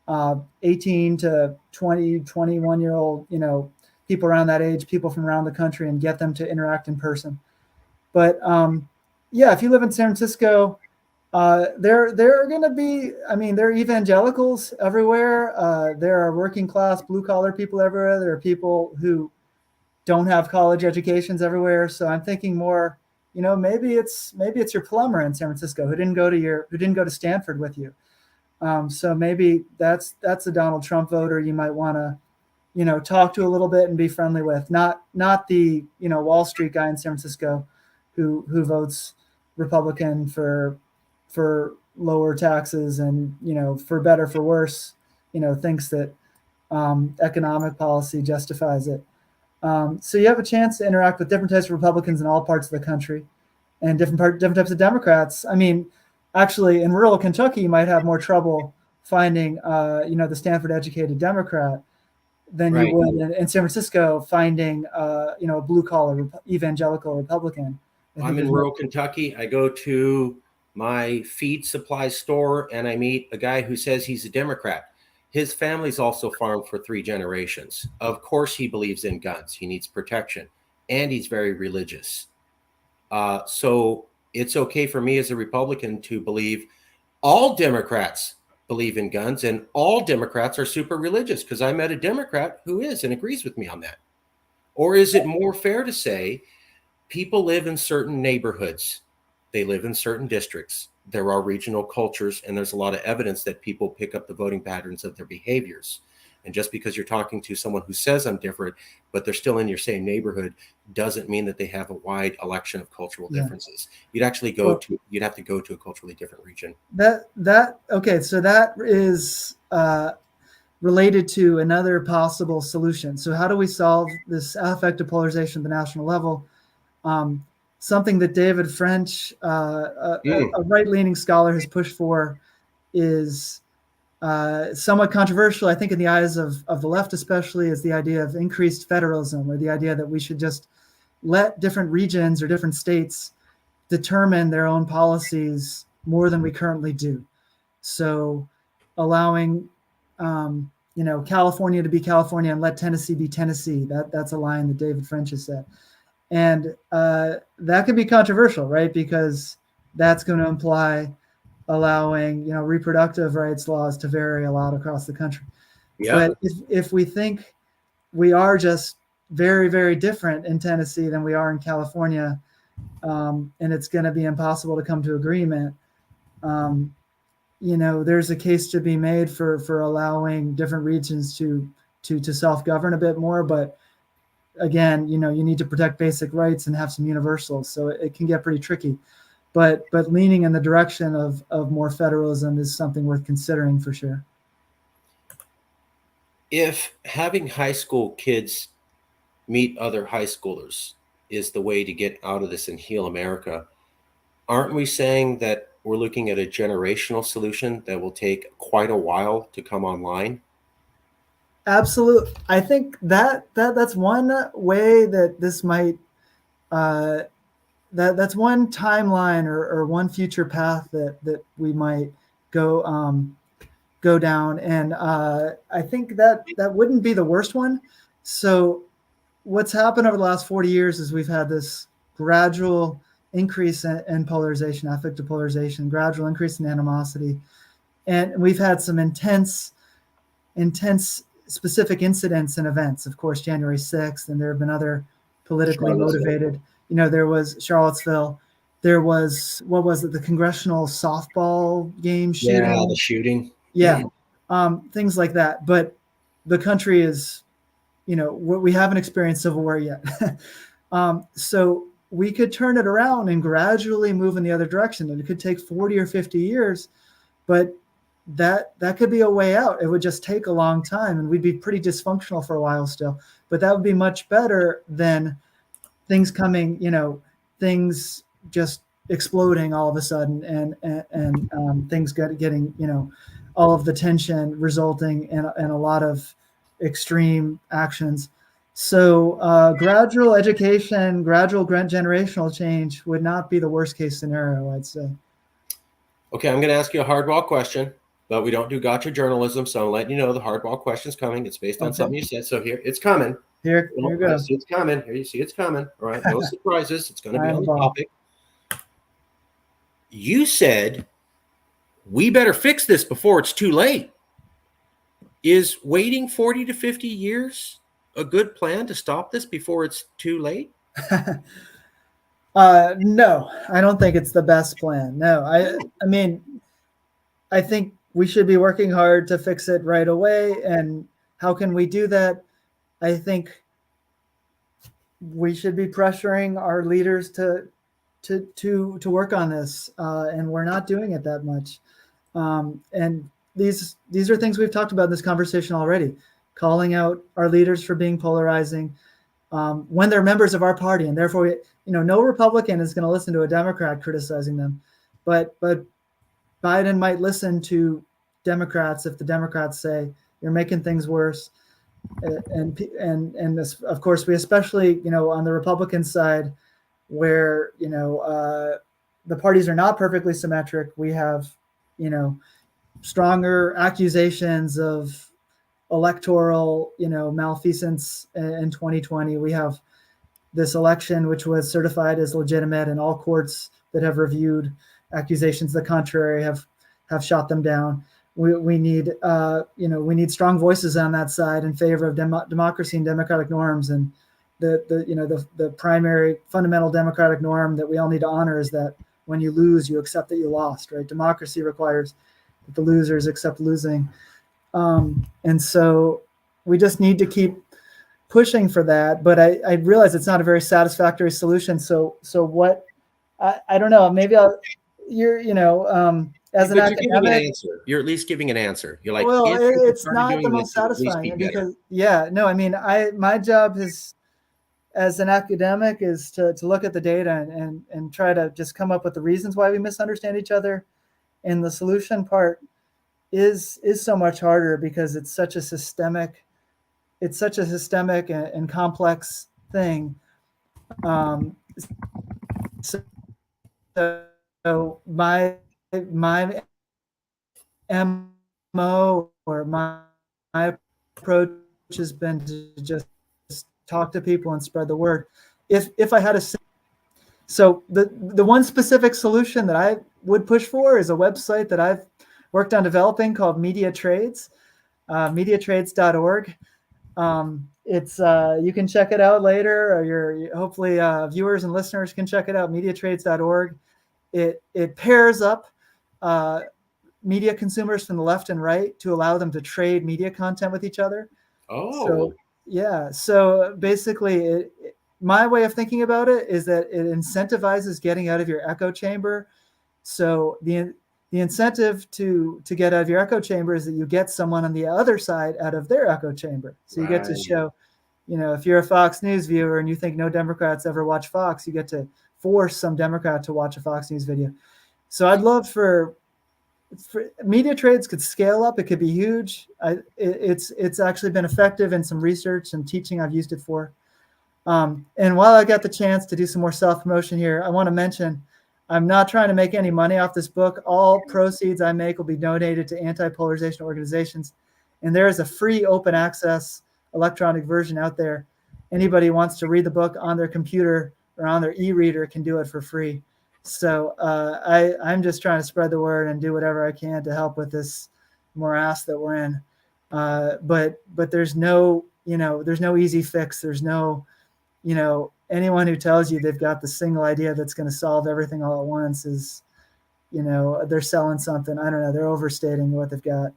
18 to 20, 21-year-old, people around that age, people from around the country, and get them to interact in person. But yeah, if you live in San Francisco, there are going to be, there are evangelicals everywhere. There are working class, blue collar people everywhere. There are people who don't have college educations everywhere. So I'm thinking more, maybe it's your plumber in San Francisco who didn't go to Stanford with you. So maybe that's a Donald Trump voter you might want to talk to a little bit and be friendly with. Not the Wall Street guy in San Francisco who votes Republican for lower taxes and for better for worse, thinks that economic policy justifies it. So you have a chance to interact with different types of Republicans in all parts of the country, and different types of Democrats. I mean, actually, in rural Kentucky, you might have more trouble finding, the Stanford-educated Democrat than you would in San Francisco finding, a blue-collar evangelical Republican. I'm in rural Kentucky. I go to my feed supply store and I meet a guy who says he's a Democrat. His family's also farmed for 3 generations. Of course, he believes in guns. He needs protection, and he's very religious. So it's okay for me as a Republican to believe all Democrats believe in guns and all Democrats are super religious, because I met a Democrat who is and agrees with me on that. Or is it more fair to say people live in certain neighborhoods, they live in certain districts, there are regional cultures, and there's a lot of evidence that people pick up the voting patterns of their behaviors. And just because you're talking to someone who says I'm different, but they're still in your same neighborhood, doesn't mean that they have a wide election of cultural differences. You'd actually you'd have to go to a culturally different region. Okay, so that is related to another possible solution. So how do we solve this affective polarization at the national level? Something that David French, a right-leaning scholar, has pushed for is somewhat controversial, I think, in the eyes of the left especially, is the idea of increased federalism, or the idea that we should just let different regions or different states determine their own policies more than we currently do. So allowing California to be California and let Tennessee be Tennessee. That's a line that David French has said. And that could be controversial, right? Because that's going to imply allowing, reproductive rights laws to vary a lot across the country. Yeah. But if we think we are just very, very different in Tennessee than we are in California, and it's going to be impossible to come to agreement, there's a case to be made for allowing different regions to self-govern a bit more. But again, you need to protect basic rights and have some universals, so it can get pretty tricky. But leaning in the direction of more federalism is something worth considering for sure. If having high school kids meet other high schoolers is the way to get out of this and heal America, aren't we saying that we're looking at a generational solution that will take quite a while to come online? Absolutely. I think that's one way that this might, that's one timeline or one future path that we might go down. And I think that wouldn't be the worst one. So what's happened over the last 40 years is we've had this gradual increase in polarization, affective polarization, gradual increase in animosity. And we've had some intense specific incidents and events. Of course, January 6th, and there have been other politically motivated, there was Charlottesville. There was, what was it, the congressional softball game shooting? Yeah, the shooting. Yeah, things like that. But the country is, we haven't experienced civil war yet. So we could turn it around and gradually move in the other direction. And it could take 40 or 50 years, but that could be a way out. It would just take a long time, and we'd be pretty dysfunctional for a while still. But that would be much better than things coming, things just exploding all of a sudden, and things getting, all of the tension resulting in a lot of extreme actions. So gradual education, gradual generational change would not be the worst case scenario, I'd say. Okay, I'm going to ask you a hardball question. But we don't do gotcha journalism, so I'm letting you know the hardball question's coming. It's based on something you said. So here, it's coming. Here goes. It's coming. Here you see it's coming. All right, no surprises. It's going to be on the topic. You said we better fix this before it's too late. Is waiting 40 to 50 years a good plan to stop this before it's too late? No, I don't think it's the best plan. No, I mean, I think we should be working hard to fix it right away. And how can we do that? I think we should be pressuring our leaders to work on this, and we're not doing it that much. And these are things we've talked about in this conversation already. Calling out our leaders for being polarizing when they're members of our party, and therefore, no Republican is going to listen to a Democrat criticizing them, but Biden might listen to Democrats if the Democrats say you're making things worse. And this, of course, we especially, on the Republican side, where the parties are not perfectly symmetric, we have stronger accusations of electoral malfeasance in 2020. We have this election which was certified as legitimate, and all courts that have reviewed accusations to the contrary have shot them down. We need we need strong voices on that side in favor of democracy and democratic norms. And the primary fundamental democratic norm that we all need to honor is that when you lose, you accept that you lost, right? Democracy requires that the losers accept losing. And so we just need to keep pushing for that. But I realize it's not a very satisfactory solution. So what, I don't know, maybe as an academic, giving an answer. You're at least giving an answer. You're like, well, it's not the most satisfying because, my job is, as an academic, is to look at the data and try to just come up with the reasons why we misunderstand each other. And the solution part is so much harder because it's such a systemic and complex thing. So my MO or my approach has been to just talk to people and spread the word. If I had so the one specific solution that I would push for is a website that I've worked on developing called Media Trades, mediatrades.org. It's you can check it out later, or your hopefully viewers and listeners can check it out. Mediatrades.org. It pairs up media consumers from the left and right to allow them to trade media content with each other. So basically, my way of thinking about it is that it incentivizes getting out of your echo chamber. So the incentive to get out of your echo chamber is that you get someone on the other side out of their echo chamber. So you get to show, if you're a Fox News viewer and you think no Democrats ever watch Fox, you get to force some Democrat to watch a Fox News video. So I'd love for Media Trades could scale up. It could be huge. It's actually been effective in some research and teaching I've used it for. And while I got the chance to do some more self-promotion here, I want to mention I'm not trying to make any money off this book. All proceeds I make will be donated to anti-polarization organizations. And there is a free open access electronic version out there. Anybody who wants to read the book on their computer or on their e-reader can do it for free. So I'm just trying to spread the word and do whatever I can to help with this morass that we're in. But there's no easy fix. There's no, anyone who tells you they've got the single idea that's going to solve everything all at once is, they're selling something. I don't know. They're overstating what they've got.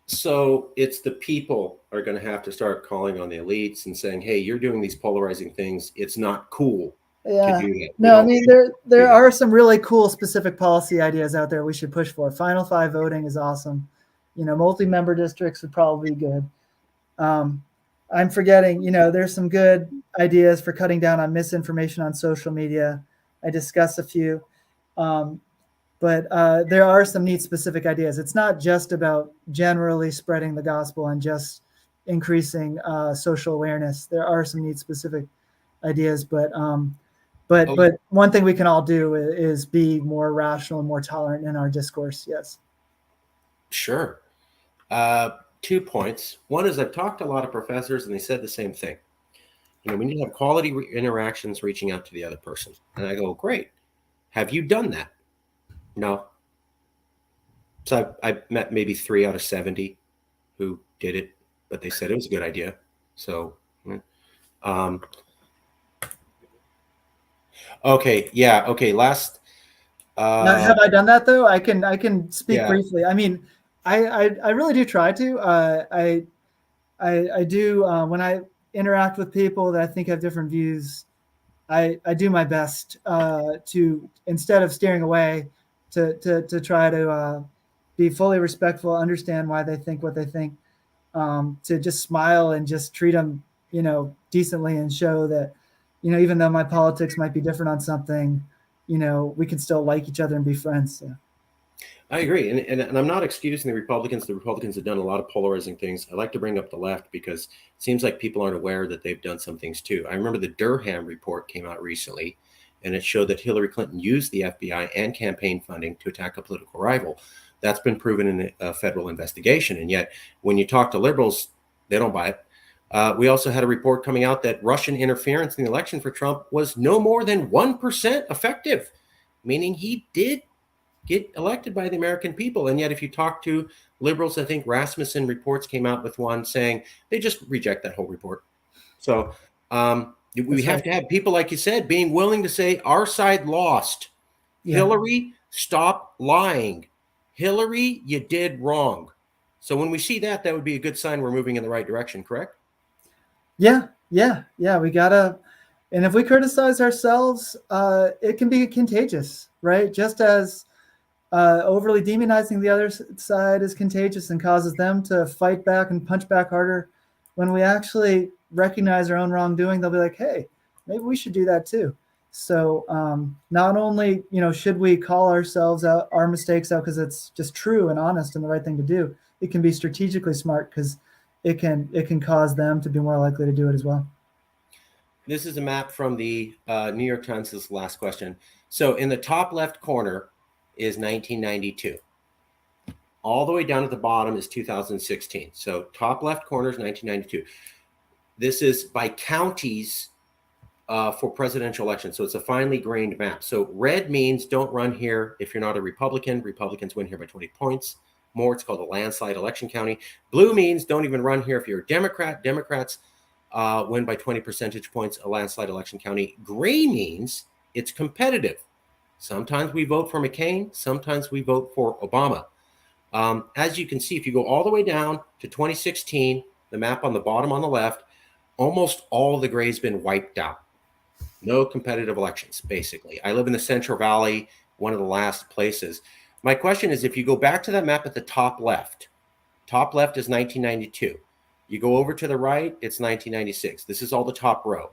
So it's the people are going to have to start calling on the elites and saying, hey, you're doing these polarizing things. It's not cool. Yeah. No, I mean, there are some really cool specific policy ideas out there we should push for. Final five voting is awesome. Multi-member districts would probably be good. I'm forgetting, there's some good ideas for cutting down on misinformation on social media. I discussed a few, but there are some neat specific ideas. It's not just about generally spreading the gospel and just increasing social awareness. There are some neat specific ideas, but one thing we can all do is be more rational and more tolerant in our discourse. Yes. Sure. 2 points. One is I've talked to a lot of professors and they said the same thing. We need to have quality interactions reaching out to the other person. And I go, great. Have you done that? No. So I met maybe 3 out of 70 who did it, but they said it was a good idea. So, okay. Yeah. Okay. Last. Now, have I done that though? I can speak briefly. I mean, I really do try to. I do when I interact with people that I think have different views. I do my best to, instead of steering away, to try to be fully respectful, understand why they think what they think, to just smile and just treat them, decently, and show that, even though my politics might be different on something, we can still like each other and be friends. So. I agree. And I'm not excusing the Republicans. The Republicans have done a lot of polarizing things. I like to bring up the left because it seems like people aren't aware that they've done some things too. I remember the Durham report came out recently, and it showed that Hillary Clinton used the FBI and campaign funding to attack a political rival. That's been proven in a federal investigation. And yet, when you talk to liberals, they don't buy it. We also had a report coming out that Russian interference in the election for Trump was no more than 1% effective, meaning he did get elected by the American people. And yet, if you talk to liberals, I think Rasmussen reports came out with one saying they just reject that whole report. So we have to have people, like you said, being willing to say our side lost. Yeah. Hillary, stop lying. Hillary, you did wrong. So when we see that, that would be a good sign we're moving in the right direction, correct? Yeah. We gotta, and if we criticize ourselves, it can be contagious, right? Just as overly demonizing the other side is contagious and causes them to fight back and punch back harder. When we actually recognize our own wrongdoing, they'll be like, hey, maybe we should do that too. So not only, should we call ourselves out, our mistakes out, because it's just true and honest and the right thing to do, it can be strategically smart because it can cause them to be more likely to do it as well. This is a map from the New York Times. This last question. So in the top left corner is 1992. All the way down at the bottom is 2016. So top left corner is 1992. This is by counties for presidential elections. So it's a finely grained map. So red means don't run here if you're not a Republican. Republicans win here by 20 points more. It's called a landslide election county. Blue means don't even run here if you're a Democrat. Democrats win by 20 percentage points, a landslide election county. Gray means it's competitive. Sometimes we vote for McCain. Sometimes we vote for Obama. As you can see, if you go all the way down to 2016, the map on the bottom on the left, almost all the gray's been wiped out. No competitive elections, basically. I live in the Central Valley, one of the last places. My question is, if you go back to that map at the top left is 1992. You go over to the right, it's 1996. This is all the top row.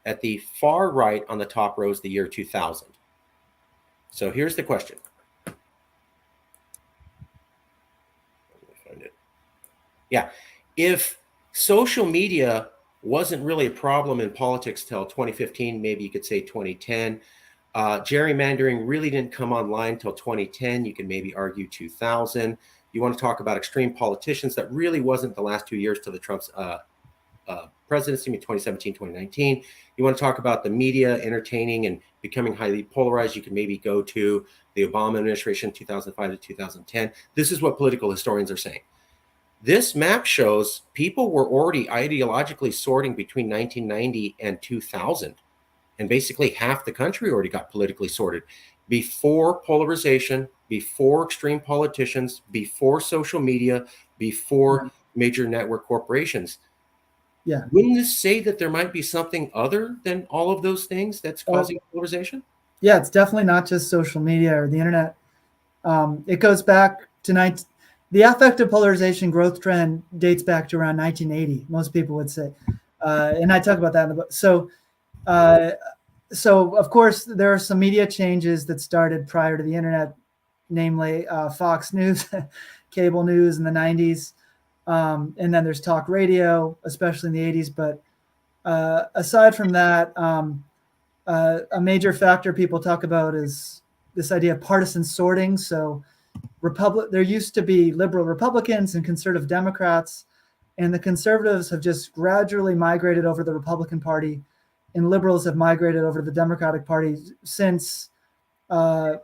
At the far right on the top row is the year 2000. So here's the question. Find it. Yeah. If social media wasn't really a problem in politics till 2015, maybe you could say 2010. Gerrymandering really didn't come online till 2010. You can maybe argue 2000. You want to talk about extreme politicians. That really wasn't the last 2 years to the Trump's presidency, 2017, 2019. You want to talk about the media entertaining and becoming highly polarized. You can maybe go to the Obama administration, 2005 to 2010. This is what political historians are saying. This map shows people were already ideologically sorting between 1990 and 2000. And basically half the country already got politically sorted before polarization, before extreme politicians, before social media, before major network corporations. Yeah. Wouldn't this say that there might be something other than all of those things that's causing polarization? Yeah, it's definitely not just social media or the internet. It goes back to the affective polarization growth trend dates back to around 1980. Most people would say, and I talk about that in the book. So of course there are some media changes that started prior to the internet, namely Fox News, cable news in the 90s. And then there's talk radio, especially in the 80s. But aside from that, a major factor people talk about is this idea of partisan sorting. So there used to be liberal Republicans and conservative Democrats, and the conservatives have just gradually migrated over the Republican Party, and liberals have migrated over to the Democratic Party since, going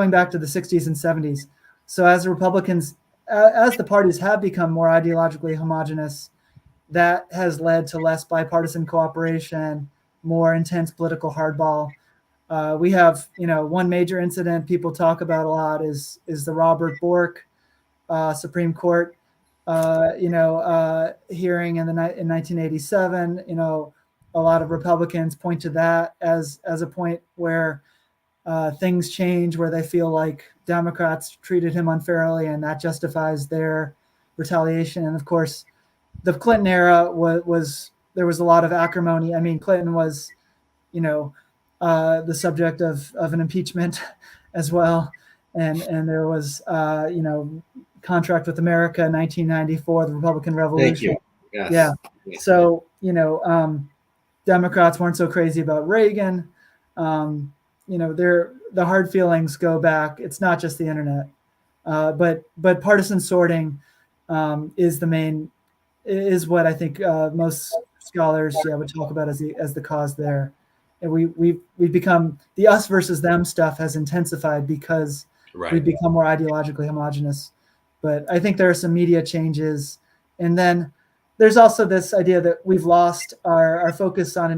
back to the 60s and 70s. So as the parties have become more ideologically homogenous, that has led to less bipartisan cooperation, more intense political hardball. We have, one major incident people talk about a lot is the Robert Bork Supreme Court hearing in 1987, a lot of Republicans point to that as a point where things change, where they feel like Democrats treated him unfairly, and that justifies their retaliation. And of course, the Clinton era was there was a lot of acrimony. I mean, Clinton was, the subject of an impeachment as well, and there was, Contract with America, 1994, the Republican Revolution. Thank you. Yes. Yeah. So, Democrats weren't so crazy about Reagan. The hard feelings go back. It's not just the internet, but partisan sorting is what I think most scholars would talk about as the cause there. And we've become, the us versus them stuff has intensified because we've become more ideologically homogenous. But I think there are some media changes, and then there's also this idea that we've lost our focus on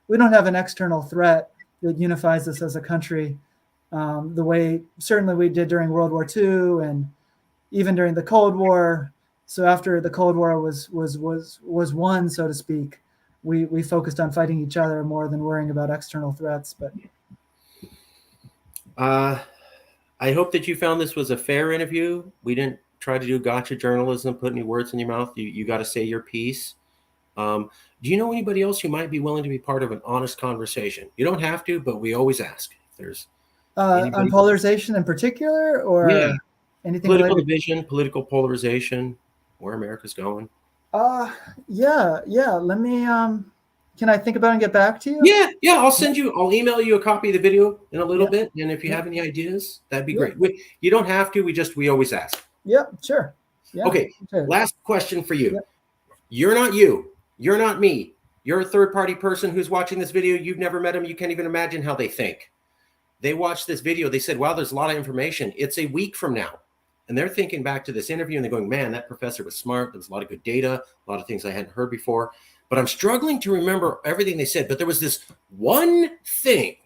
we don't have an external threat that unifies us as a country, the way certainly we did during World War II and even during the Cold War. So after the Cold War was won, so to speak, we focused on fighting each other more than worrying about external threats. But I hope that you found this was a fair interview. We didn't try to do gotcha journalism, put any words in your mouth. You got to say your piece. Do you know anybody else who might be willing to be part of an honest conversation? You don't have to, but we always ask if there's on polarization in particular, or anything political division, political polarization, where America's going. Yeah. Let me can I think about it and get back to you? Yeah. I'll email you a copy of the video in a little bit. And if you have any ideas, that'd be great. You don't have to, we always ask. Yep, sure. Yeah. Okay. Last question for you. Yep. You're not you. You're not me. You're a third-party person who's watching this video. You've never met them. You can't even imagine how they think. They watched this video. They said, wow, there's a lot of information. It's a week from now. And they're thinking back to this interview and they're going, man, that professor was smart. There was a lot of good data, a lot of things I hadn't heard before. But I'm struggling to remember everything they said. But there was this one thing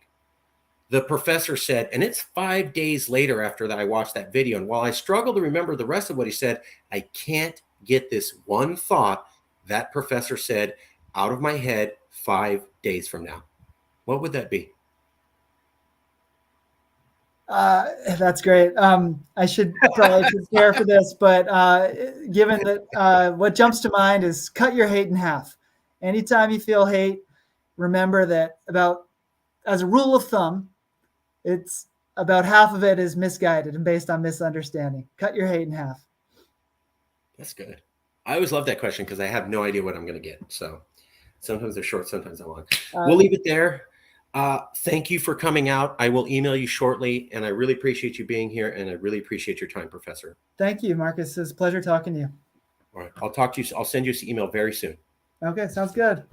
the professor said, and it's 5 days later after that I watched that video. And while I struggle to remember the rest of what he said, I can't get this one thought that professor said out of my head 5 days from now. What would that be? That's great. I should prepare for this, but given that what jumps to mind is cut your hate in half. Anytime you feel hate, remember that as a rule of thumb, it's about half of it is misguided and based on misunderstanding. Cut your hate in half. That's good. I always love that question because I have no idea what I'm going to get. So sometimes they're short, sometimes they're long. We'll leave it there. Thank you for coming out. I will email you shortly, and I really appreciate you being here, and I really appreciate your time, Professor. Thank you, Marcus. It's a pleasure talking to you. All right. I'll talk to you. I'll send you an email very soon. Okay. Sounds good.